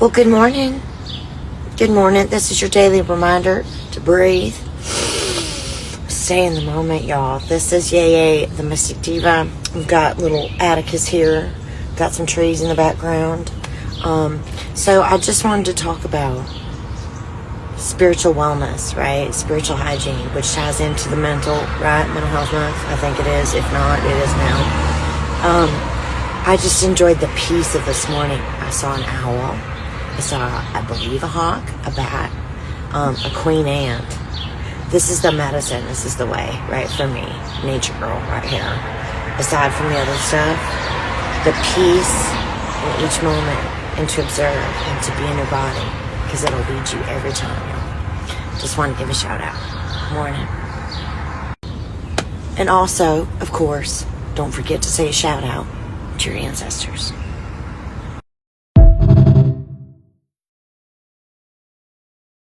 Well, good morning. Good morning. This is your daily reminder to breathe. Stay in the moment, y'all. This is Yay, the Mystic Diva. We've got little Atticus here. Got some trees in the background. So I just wanted to talk about spiritual wellness, right? Spiritual hygiene, which ties into the mental health month. I think it is. If not, it is now. I just enjoyed the peace of this morning. I saw an owl. I saw, I believe, a hawk, a bat, a queen ant. This is the medicine. This is the way, right, for me. Nature girl right here. Aside from the other stuff, the peace in each moment, and to observe and to be in your body, because it'll lead you every time, y'all. Just want to give a shout out. Morning. And also, of course, don't forget to say a shout out to your ancestors.